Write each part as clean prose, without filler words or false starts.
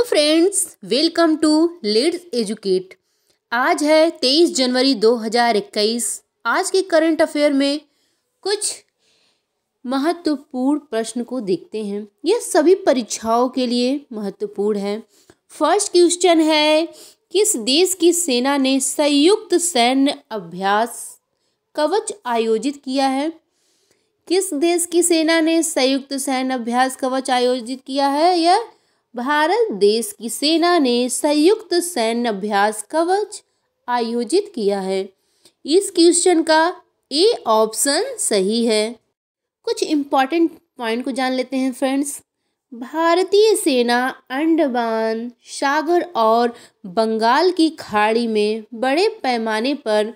Friends, welcome to let's educate. आज है 23 जनवरी 2021। आज के करंट अफेयर में कुछ महत्वपूर्ण प्रश्न को देखते हैं। यह सभी परीक्षाओं के लिए महत्वपूर्ण है। फर्स्ट क्वेश्चन है, किस देश की सेना ने संयुक्त सैन्य अभ्यास कवच आयोजित किया है? किस देश की सेना ने संयुक्त सैन्य अभ्यास कवच आयोजित किया है? यह भारत देश की सेना ने संयुक्त सैन्य अभ्यास कवच आयोजित किया है। इस क्वेश्चन का ए ऑप्शन सही है। कुछ इम्पॉर्टेंट पॉइंट को जान लेते हैं फ्रेंड्स। भारतीय सेना अंडमान सागर और बंगाल की खाड़ी में बड़े पैमाने पर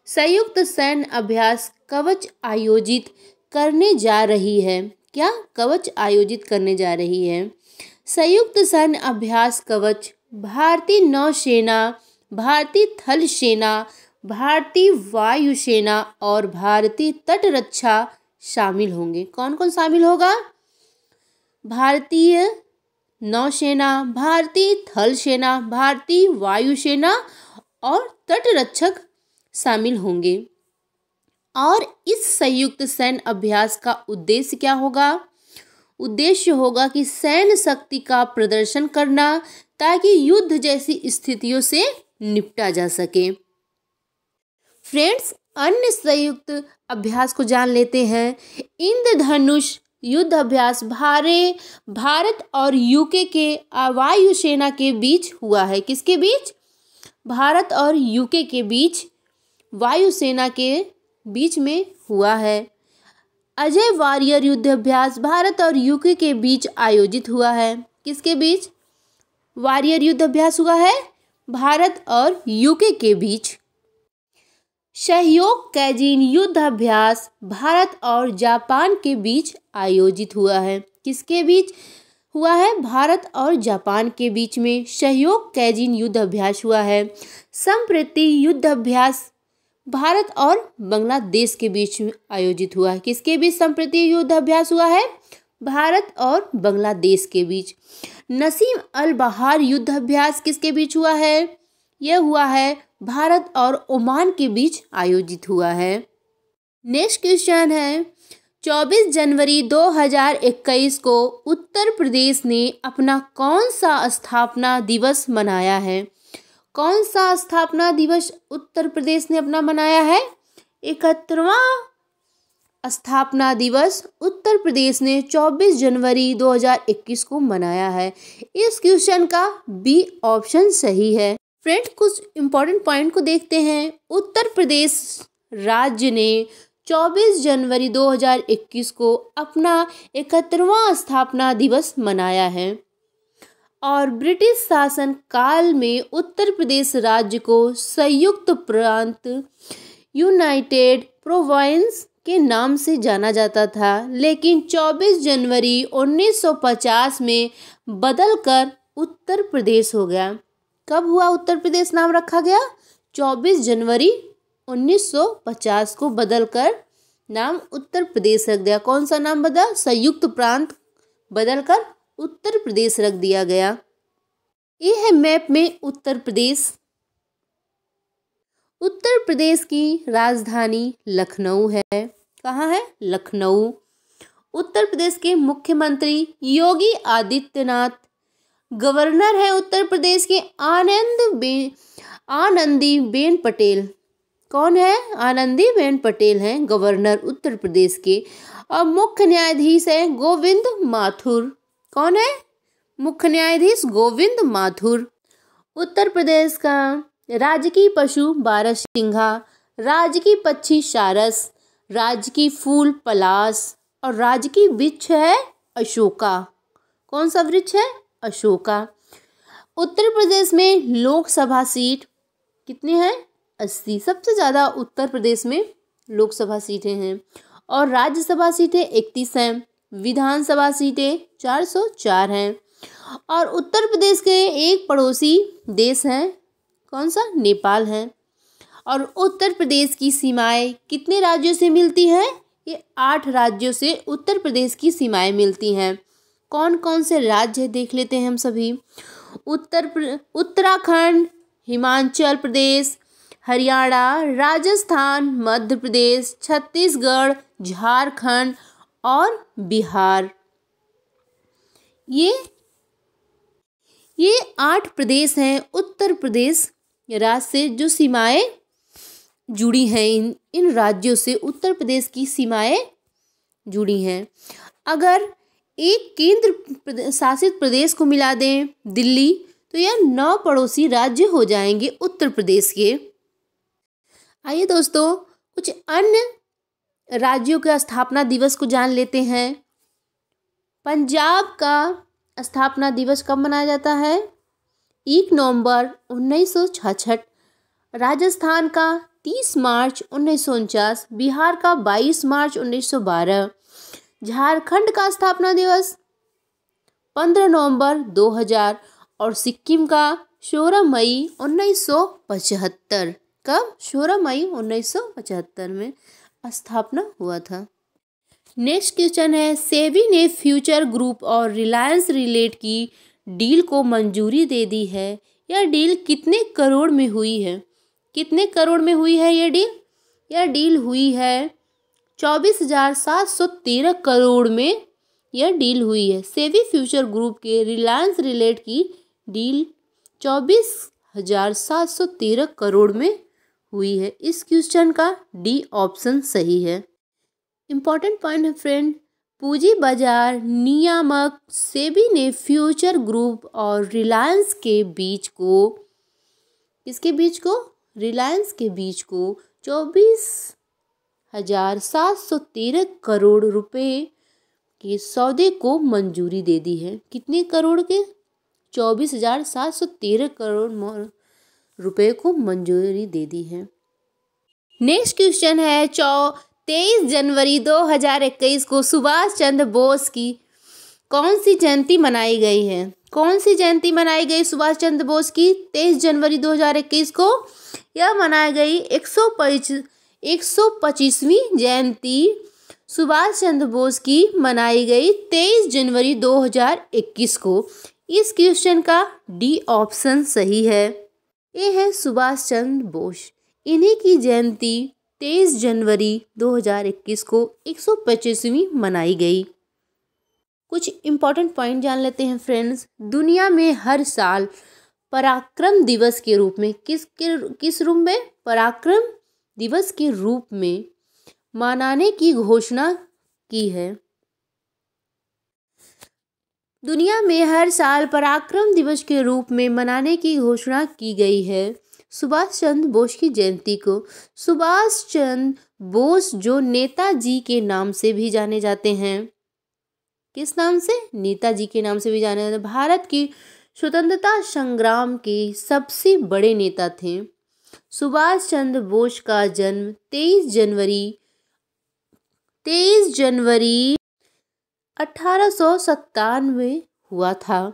संयुक्त सैन्य अभ्यास कवच आयोजित करने जा रही है। क्या कवच आयोजित करने जा रही है? संयुक्त सैन्य अभ्यास कवच भारतीय नौसेना, भारतीय थल सेना, भारतीय वायुसेना और भारतीय तटरक्षा शामिल होंगे। कौन कौन शामिल होगा? भारतीय नौसेना, भारतीय थल सेना, भारतीय वायुसेना और तटरक्षक शामिल होंगे। और इस संयुक्त सैन्य अभ्यास का उद्देश्य क्या होगा? उद्देश्य होगा कि सैन्य शक्ति का प्रदर्शन करना ताकि युद्ध जैसी स्थितियों से निपटा जा सके। फ्रेंड्स, अन्य संयुक्त अभ्यास को जान लेते हैं। इंद्रधनुष युद्ध अभ्यास भारत और यूके के वायुसेना के बीच हुआ है। किसके बीच? भारत और यूके के बीच वायुसेना के बीच में हुआ है। अजय वॉरियर युद्ध अभ्यास भारत और यूके के बीच आयोजित हुआ है। किसके बीच वॉरियर युद्ध अभ्यास हुआ है? भारत और यूके के बीच। सहयोग कैजिन युद्ध अभ्यास भारत और जापान के बीच आयोजित हुआ है। किसके बीच हुआ है? भारत और जापान के बीच में सहयोग कैजिन युद्ध अभ्यास हुआ है। संप्रति युद्ध अभ्यास भारत और बांग्लादेश के बीच में आयोजित हुआ है। किसके बीच संप्रति युद्ध अभ्यास हुआ है? भारत और बांग्लादेश के बीच। नसीम अल बहार युद्ध अभ्यास किसके बीच हुआ है? यह हुआ है भारत और ओमान के बीच आयोजित हुआ है। नेक्स्ट क्वेश्चन है, 24 जनवरी 2021 को उत्तर प्रदेश ने अपना कौन सा स्थापना दिवस मनाया है? कौन सा स्थापना दिवस उत्तर प्रदेश ने अपना मनाया है? 71वां स्थापना दिवस उत्तर प्रदेश ने 24 जनवरी 2021 को मनाया है। इस क्वेश्चन का बी ऑप्शन सही है। फ्रेंड्स, कुछ इंपॉर्टेंट पॉइंट को देखते हैं। उत्तर प्रदेश राज्य ने 24 जनवरी 2021 को अपना 71वां स्थापना दिवस मनाया है। और ब्रिटिश शासन काल में उत्तर प्रदेश राज्य को संयुक्त प्रांत यूनाइटेड प्रोविंस के नाम से जाना जाता था, लेकिन 24 जनवरी 1950 में बदलकर उत्तर प्रदेश हो गया। कब हुआ उत्तर प्रदेश नाम रखा गया? 24 जनवरी 1950 को बदलकर नाम उत्तर प्रदेश रख दिया। कौन सा नाम बदला? संयुक्त प्रांत बदलकर उत्तर प्रदेश रख दिया गया। ये है मैप में उत्तर प्रदेश। उत्तर प्रदेश की राजधानी लखनऊ है। कहाँ है? लखनऊ। उत्तर प्रदेश के मुख्यमंत्री योगी आदित्यनाथ। गवर्नर है उत्तर प्रदेश के आनंदीबेन पटेल। कौन है? आनंदीबेन पटेल हैं गवर्नर उत्तर प्रदेश के। और मुख्य न्यायाधीश है गोविंद माथुर। कौन है? मुख्य न्यायाधीश गोविंद माथुर। उत्तर प्रदेश का राजकीय पशु बारहसिंघा, राजकीय पक्षी सारस, राजकीय फूल पलाश और राजकीय वृक्ष है अशोका। कौन सा वृक्ष है? अशोका। उत्तर प्रदेश में लोकसभा सीट कितनी है? 80। सबसे ज़्यादा उत्तर प्रदेश में लोकसभा सीटें हैं। और राज्यसभा सीटें 31 हैं। विधानसभा सीटें 404 हैं। और उत्तर प्रदेश के एक पड़ोसी देश हैं। कौन सा? नेपाल है। और उत्तर प्रदेश की सीमाएं कितने राज्यों से मिलती हैं? ये 8 राज्यों से उत्तर प्रदेश की सीमाएं मिलती हैं। कौन कौन से राज्य देख लेते हैं हम सभी। उत्तराखंड, हिमाचल प्रदेश, हरियाणा, राजस्थान, मध्य प्रदेश, छत्तीसगढ़, झारखंड और बिहार। ये 8 प्रदेश हैं उत्तर प्रदेश राज्य से जो सीमाएं जुड़ी हैं। इन राज्यों से उत्तर प्रदेश की सीमाएं जुड़ी हैं। अगर एक केंद्र शासित प्रदेश को मिला दें दिल्ली, तो यह 9 पड़ोसी राज्य हो जाएंगे उत्तर प्रदेश के। आइए दोस्तों, कुछ अन्य राज्यों का स्थापना दिवस को जान लेते हैं। पंजाब का स्थापना दिवस कब मनाया जाता है? 1 नवंबर 1966। राजस्थान का 30 मार्च 1949, बिहार का 22 मार्च 1912। झारखंड का स्थापना दिवस 15 नवंबर 2000 और सिक्किम का 16 मई 1975। कब? 16 मई 1975 में स्थापना हुआ था। नेक्स्ट क्वेश्चन है, सेबी ने फ्यूचर ग्रुप और रिलायंस रिलेट की डील को मंजूरी दे दी है। यह डील कितने करोड़ में हुई है? कितने करोड़ में हुई है ये डील? यह डील हुई है 24,713 करोड़ में यह डील हुई है। सेबी फ्यूचर ग्रुप के रिलायंस रिलेट की डील 24,713 करोड़ में हुई है। इस क्वेश्चन का डी ऑप्शन सही है। इम्पॉर्टेंट पॉइंट है फ्रेंड, पूंजी बाजार नियामक सेबी ने फ्यूचर ग्रुप और रिलायंस के बीच को, किसके बीच को? रिलायंस के बीच को 24,713 करोड़ रुपए के सौदे को मंजूरी दे दी है। कितने करोड़ के? 24,713 करोड़ रुपए को मंजूरी दे दी है। नेक्स्ट क्वेश्चन है, 23 जनवरी 2021 को सुभाष चंद्र बोस की कौन सी जयंती मनाई गई है? कौन सी जयंती मनाई गई सुभाष चंद्र बोस की 23 जनवरी 2021 को? यह मनाई गई 125वीं जयंती सुभाष चंद्र बोस की मनाई गई 23 जनवरी 2021 को। इस क्वेश्चन का डी ऑप्शन सही है। ये है सुभाष चंद्र बोस, इन्हीं की जयंती 23 जनवरी 2021 को 125वीं मनाई गई। कुछ इम्पॉर्टेंट पॉइंट जान लेते हैं फ्रेंड्स। दुनिया में हर साल पराक्रम दिवस के रूप में किस रूप में? पराक्रम दिवस के रूप में मनाने की घोषणा की है। दुनिया में हर साल पराक्रम दिवस के रूप में मनाने की घोषणा की गई है सुभाष चंद्र बोस की जयंती को। सुभाष चंद्र बोस जो नेताजी के नाम से भी जाने जाते हैं। किस नाम से? नेताजी के नाम से भी जाने जाते हैं। भारत की स्वतंत्रता संग्राम के सबसे बड़े नेता थे। सुभाष चंद्र बोस का जन्म 23 जनवरी 1897 में हुआ था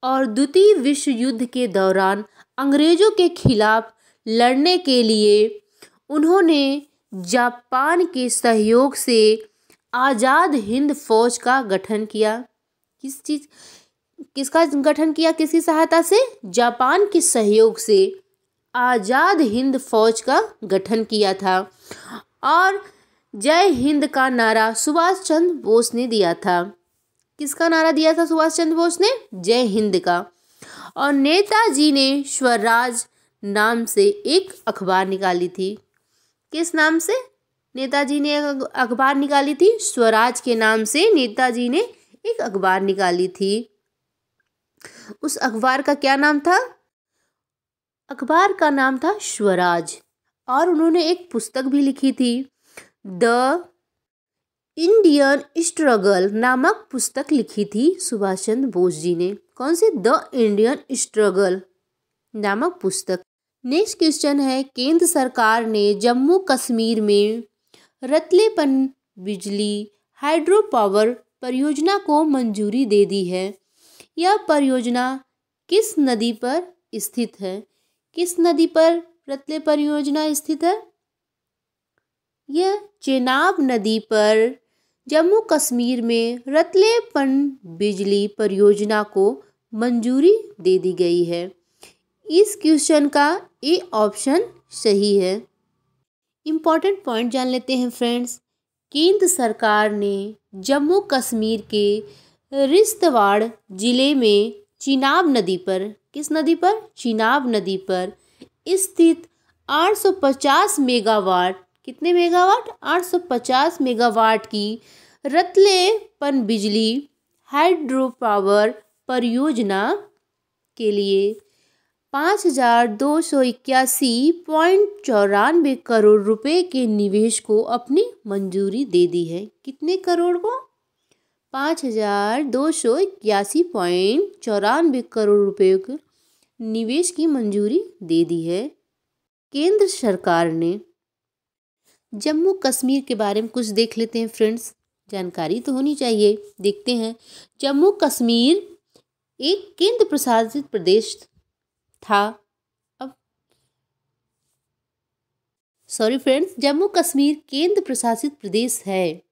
और द्वितीय विश्व युद्ध के दौरान अंग्रेजों के खिलाफ लड़ने के लिए उन्होंने जापान के सहयोग से आज़ाद हिंद फौज का गठन किया। किसका गठन किया? किसकी सहायता से? जापान के सहयोग से आज़ाद हिंद फौज का गठन किया था और जय हिंद का नारा सुभाष चंद्र बोस ने दिया था। किसका नारा दिया था सुभाष चंद्र बोस ने? जय हिंद का। और नेताजी ने स्वराज नाम से एक अखबार निकाली थी। किस नाम से नेताजी ने अखबार निकाली थी? स्वराज के नाम से नेताजी ने एक अखबार निकाली थी। उस अखबार का क्या नाम था? अखबार का नाम था स्वराज। और उन्होंने एक पुस्तक भी लिखी थी, द इंडियन स्ट्रगल नामक पुस्तक लिखी थी सुभाष चंद्र बोस जी ने। कौन सी? द इंडियन स्ट्रगल नामक पुस्तक। नेक्स्ट क्वेश्चन है, केंद्र सरकार ने जम्मू कश्मीर में रतलेपन बिजली हाइड्रो पावर परियोजना को मंजूरी दे दी है। यह परियोजना किस नदी पर स्थित है? किस नदी पर रतले परियोजना स्थित है? यह चेनाब नदी पर जम्मू कश्मीर में रतलेपन बिजली परियोजना को मंजूरी दे दी गई है। इस क्वेश्चन का ए ऑप्शन सही है। इम्पॉर्टेंट पॉइंट जान लेते हैं फ्रेंड्स। केंद्र सरकार ने जम्मू कश्मीर के किश्तवाड़ जिले में चिनाब नदी पर, किस नदी पर? चिनाब नदी पर स्थित 850 मेगावाट, कितने मेगावाट? 850 मेगावाट की रतले पनबिजली हाइड्रो पावर परियोजना के लिए 5,281.94 करोड़ रुपए के निवेश को अपनी मंजूरी दे दी है। कितने करोड़ को? 5,281.94 करोड़ रुपए के निवेश की मंजूरी दे दी है केंद्र सरकार ने। जम्मू कश्मीर के बारे में कुछ देख लेते हैं फ्रेंड्स, जानकारी तो होनी चाहिए। देखते हैं। जम्मू कश्मीर एक केंद्र प्रशासित प्रदेश था। अब सॉरी फ्रेंड्स, जम्मू कश्मीर केंद्र प्रशासित प्रदेश है,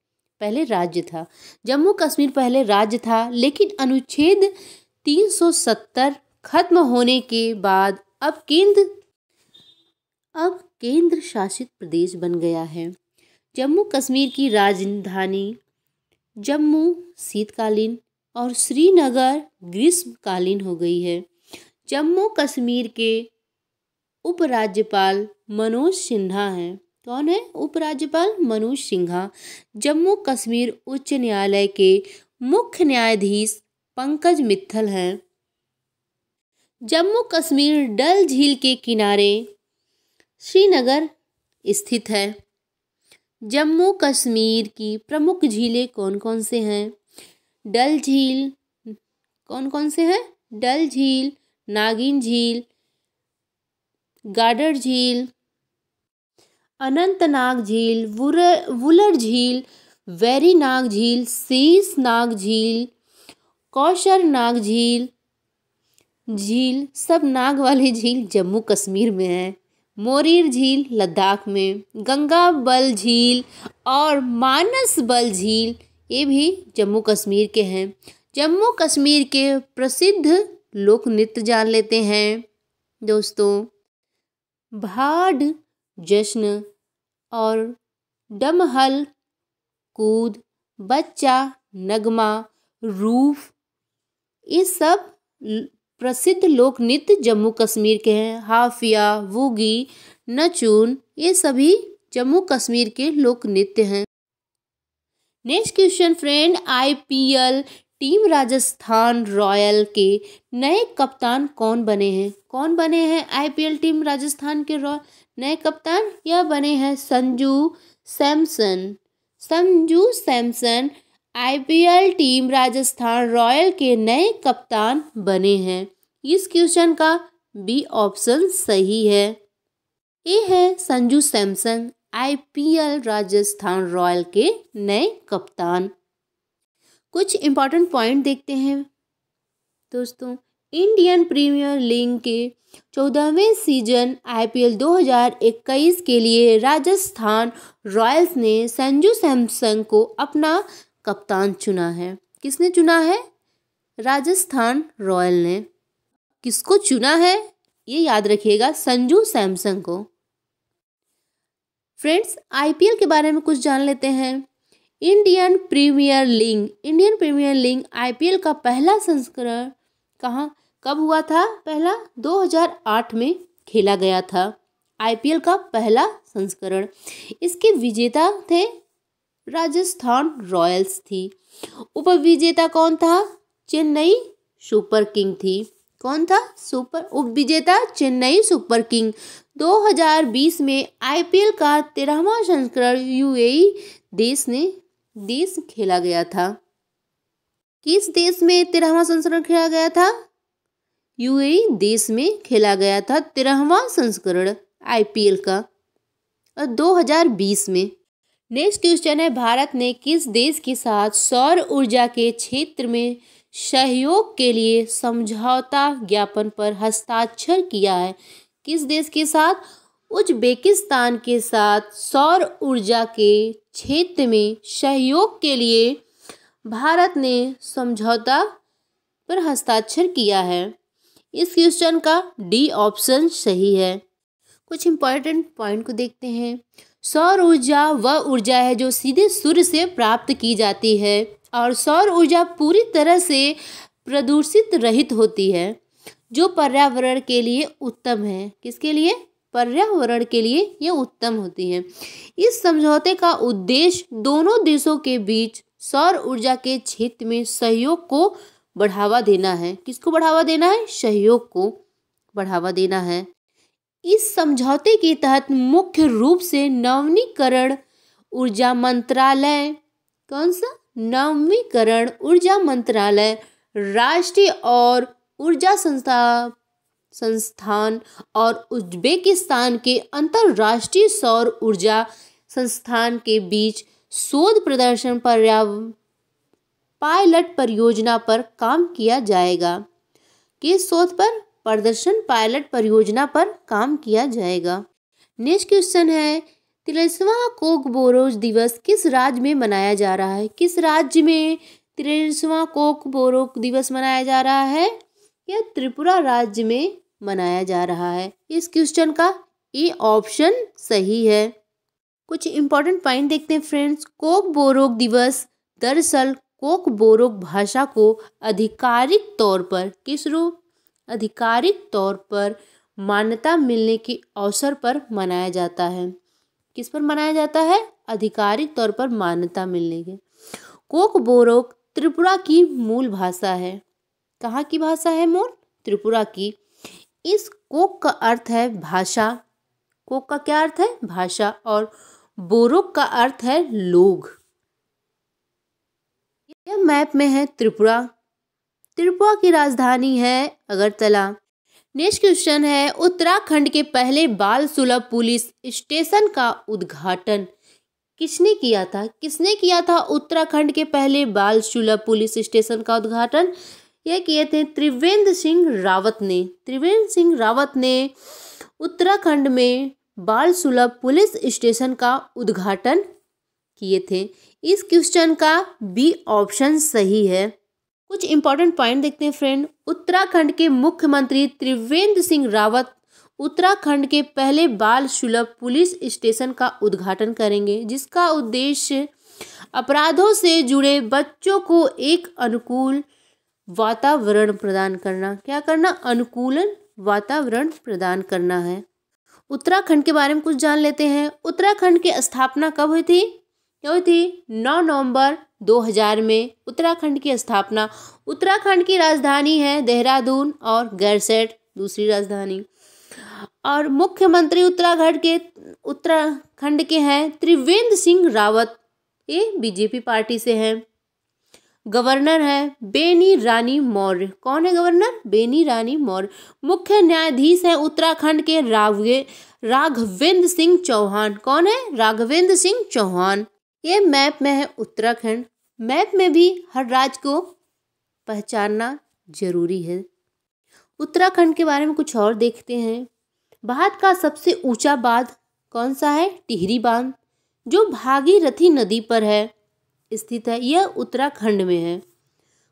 पहले राज्य था। जम्मू कश्मीर पहले राज्य था, लेकिन अनुच्छेद 370 खत्म होने के बाद अब केंद्र शासित प्रदेश बन गया है। जम्मू कश्मीर की राजधानी जम्मू शीतकालीन और श्रीनगर ग्रीष्मकालीन हो गई है। जम्मू कश्मीर के उपराज्यपाल मनोज सिन्हा हैं। कौन है उपराज्यपाल? मनोज सिन्हा। जम्मू कश्मीर उच्च न्यायालय के मुख्य न्यायाधीश पंकज मित्तल हैं। जम्मू कश्मीर डल झील के किनारे श्रीनगर स्थित है। जम्मू कश्मीर की प्रमुख झीलें कौन कौन से हैं? डल झील, कौन कौन से हैं? डल झील, नागिन झील, गाडर झील, अनंतनाग झील, वुलर झील, वेरीनाग झील, शीशनाग झील, कौशरनाग झील। सब नाग वाली झील जम्मू कश्मीर में है। मोरीर झील लद्दाख में, गंगा बल झील और मानस बल झील ये भी जम्मू कश्मीर के हैं। जम्मू कश्मीर के प्रसिद्ध लोक नृत्य जान लेते हैं दोस्तों। भाड जश्न और डमहल कूद, बच्चा, नगमा, रूफ, ये सब प्रसिद्ध लोक नृत्य जम्मू कश्मीर के हैं। हाफिया, वूगी, नचून ये सभी जम्मू कश्मीर के लोक नृत्य हैं। Next question friend, IPL team Rajasthan royal के नए कप्तान कौन बने हैं? कौन बने हैं आईपीएल टीम राजस्थान के नए कप्तान? यह बने हैं Sanju Samson. Sanju Samson IPL team Rajasthan royal के नए कप्तान बने हैं। इस क्वेश्चन का बी ऑप्शन सही है। ये है संजू सैमसन आईपीएल राजस्थान रॉयल के नए कप्तान। कुछ इंपॉर्टेंट पॉइंट देखते हैं दोस्तों। इंडियन प्रीमियर लीग के 14वें सीजन आईपीएल 2021 के लिए राजस्थान रॉयल्स ने संजू सैमसन को अपना कप्तान चुना है। किसने चुना है? राजस्थान रॉयल ने। किसको चुना है ये याद रखिएगा, संजू सैमसन को। फ्रेंड्स, आईपीएल के बारे में कुछ जान लेते हैं। इंडियन प्रीमियर लीग आईपीएल का पहला संस्करण कब हुआ था? पहला 2008 में खेला गया था आईपीएल का पहला संस्करण। इसके विजेता थे राजस्थान रॉयल्स थी। उपविजेता कौन था? चेन्नई सुपर किंग थी। कौन था? उपविजेता चेन्नई सुपर किंग। 2020 में आईपीएल का 13वां संस्करण यूएई देश खेला गया था। किस देश में 13वां संस्करण खेला गया था? यूएई देश में खेला गया था 13वां संस्करण आईपीएल का 2020 में। नेक्स्ट क्वेश्चन है, भारत ने किस देश के साथ सौर ऊर्जा के क्षेत्र में सहयोग के लिए समझौता ज्ञापन पर हस्ताक्षर किया है? किस देश के साथ? उज्बेकिस्तान के साथ सौर ऊर्जा के क्षेत्र में सहयोग के लिए भारत ने समझौता पर हस्ताक्षर किया है? इस क्वेश्चन का डी ऑप्शन सही है। कुछ इंपॉर्टेंट पॉइंट को देखते हैं। सौर ऊर्जा वह ऊर्जा है जो सीधे सूर्य से प्राप्त की जाती है और सौर ऊर्जा पूरी तरह से प्रदूषित रहित होती है, जो पर्यावरण के लिए उत्तम है। किसके लिए? पर्यावरण के लिए यह उत्तम होती है। इस समझौते का उद्देश्य दोनों देशों के बीच सौर ऊर्जा के क्षेत्र में सहयोग को बढ़ावा देना है। किसको बढ़ावा देना है? सहयोग को बढ़ावा देना है। इस समझौते के तहत मुख्य रूप से नवीकरण ऊर्जा मंत्रालय, कौन सा? नवीकरण ऊर्जा मंत्रालय, राष्ट्रीय और ऊर्जा संस्थान और उज्बेकिस्तान के अंतर्राष्ट्रीय सौर ऊर्जा संस्थान के बीच शोध प्रदर्शन पायलट परियोजना पर काम किया जाएगा। किस शोध पर? प्रदर्शन पायलट परियोजना पर काम किया जाएगा। नेक्स्ट क्वेश्चन है, 43वां कोकबोरोक दिवस किस राज्य में मनाया जा रहा है? किस राज्य में 43वां कोकबोरोक दिवस मनाया जा रहा है? यह त्रिपुरा राज्य में मनाया जा रहा है। इस क्वेश्चन का ए ऑप्शन सही है। कुछ इंपॉर्टेंट पॉइंट देखते हैं फ्रेंड्स। कोकबोरोक दिवस दरअसल कोकबोरोक भाषा को आधिकारिक तौर पर किस रूप? आधिकारिक तौर पर मान्यता मिलने के अवसर पर मनाया जाता है। किस पर मनाया जाता है? आधिकारिक तौर पर मान्यता मिलने के। कोकबोरोक त्रिपुरा की मूल भाषा है। कहाँ की भाषा है मूल? त्रिपुरा की। इस कोक का अर्थ है भाषा। कोक का क्या अर्थ है? भाषा। और बोरोक का अर्थ है लोग। यह मैप में है त्रिपुरा। त्रिपुरा की राजधानी है अगरतला। नेक्स्ट क्वेश्चन है, उत्तराखंड के पहले बाल सुलभ पुलिस स्टेशन का उद्घाटन किसने किया था? किसने किया था उत्तराखंड के पहले बाल सुलभ पुलिस स्टेशन का उद्घाटन? यह किए थे त्रिवेंद्र सिंह रावत ने। त्रिवेंद्र सिंह रावत ने उत्तराखंड में बाल सुलभ पुलिस स्टेशन का उद्घाटन किए थे। इस क्वेश्चन का बी ऑप्शन सही है। कुछ इंपॉर्टेंट पॉइंट देखते हैं फ्रेंड। उत्तराखंड के मुख्यमंत्री त्रिवेंद्र सिंह रावत उत्तराखंड के पहले बाल सुलभ पुलिस स्टेशन का उद्घाटन करेंगे, जिसका उद्देश्य अपराधों से जुड़े बच्चों को एक अनुकूल वातावरण प्रदान करना। क्या करना? अनुकूलन वातावरण प्रदान करना है। उत्तराखंड के बारे में कुछ जान लेते हैं। उत्तराखंड की स्थापना कब हुई थी? क्या हुई थी? 9 नवंबर 2000 में उत्तराखंड की स्थापना। उत्तराखंड की राजधानी है देहरादून और गैरसैंण दूसरी राजधानी। और मुख्यमंत्री उत्तराखंड के हैं त्रिवेंद्र सिंह रावत, ये बीजेपी पार्टी से हैं। गवर्नर है बेनी रानी मौर्य। कौन है गवर्नर? बेनी रानी मौर्य। मुख्य न्यायाधीश है उत्तराखंड के राघवेंद्र सिंह चौहान। कौन है? राघवेंद्र सिंह चौहान। ये मैप में है उत्तराखंड। मैप में भी हर राज्य को पहचानना जरूरी है। उत्तराखंड के बारे में कुछ और देखते हैं। भारत का सबसे ऊंचा बांध कौन सा है? टिहरी बांध, जो भागीरथी नदी पर है स्थित है। यह उत्तराखंड में है।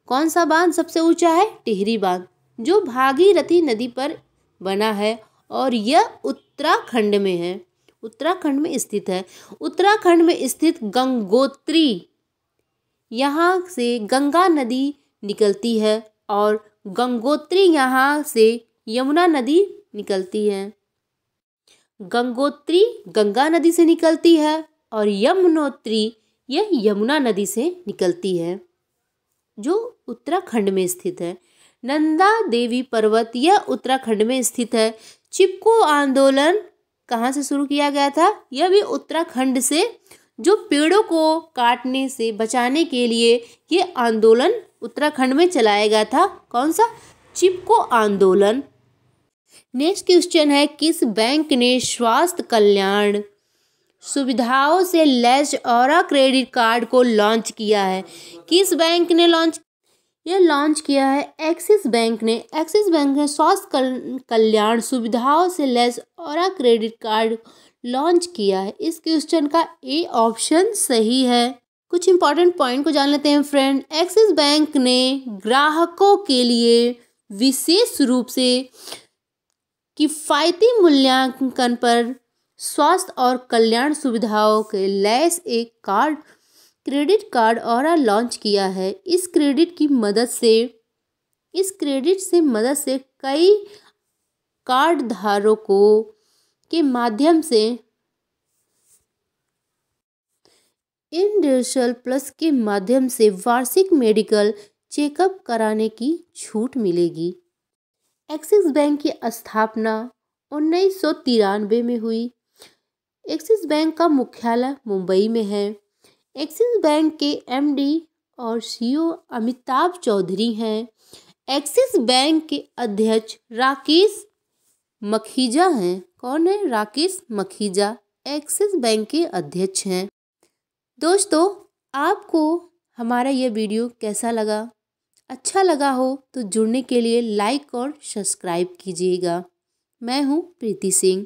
कौन सा बांध सबसे ऊंचा है? टिहरी बांध, जो भागीरथी नदी पर बना है और यह उत्तराखंड में है। उत्तराखंड में स्थित है। उत्तराखंड में स्थित गंगोत्री, यहाँ से गंगा नदी निकलती है और गंगोत्री यहाँ से यमुना नदी निकलती है। गंगोत्री गंगा नदी से निकलती है और यमुनोत्री यह यमुना नदी से निकलती है, जो उत्तराखंड में स्थित है। नंदा देवी पर्वत यह उत्तराखंड में स्थित है। चिपको आंदोलन कहाँ से शुरू किया गया था? यह भी उत्तराखंड से, जो पेड़ों को काटने से बचाने के लिए ये आंदोलन उत्तराखंड में चलाया गया था। कौन सा? चिपको आंदोलन। नेक्स्ट क्वेश्चन है, किस बैंक ने स्वास्थ्य कल्याण सुविधाओं से लैस औरा क्रेडिट कार्ड को लॉन्च किया है? किस बैंक ने लॉन्च किया है? एक्सिस बैंक ने। एक्सिस बैंक ने स्वास्थ्य कल्याण सुविधाओं से लैस औरा क्रेडिट कार्ड लॉन्च किया है। इस क्वेश्चन का ए ऑप्शन सही है। कुछ इम्पॉर्टेंट पॉइंट को जान लेते हैं फ्रेंड। एक्सिस बैंक ने ग्राहकों के लिए विशेष रूप से किफ़ायती मूल्यांकन पर स्वास्थ्य और कल्याण सुविधाओं के लैस एक क्रेडिट कार्ड और लॉन्च किया है। इस क्रेडिट से मदद से कई कार्ड धारकों के माध्यम से इंडिविजुअल प्लस के माध्यम से वार्षिक मेडिकल चेकअप कराने की छूट मिलेगी। एक्सिस बैंक की स्थापना 1993 में हुई। एक्सिस बैंक का मुख्यालय मुंबई में है। एक्सिस बैंक के एमडी और सीईओ अमिताभ चौधरी हैं। एक्सिस बैंक के अध्यक्ष राकेश मखीजा हैं। कौन है? राकेश मखीजा एक्सिस बैंक के अध्यक्ष हैं। दोस्तों, आपको हमारा ये वीडियो कैसा लगा? अच्छा लगा हो तो जुड़ने के लिए लाइक और सब्सक्राइब कीजिएगा। मैं हूँ प्रीति सिंह।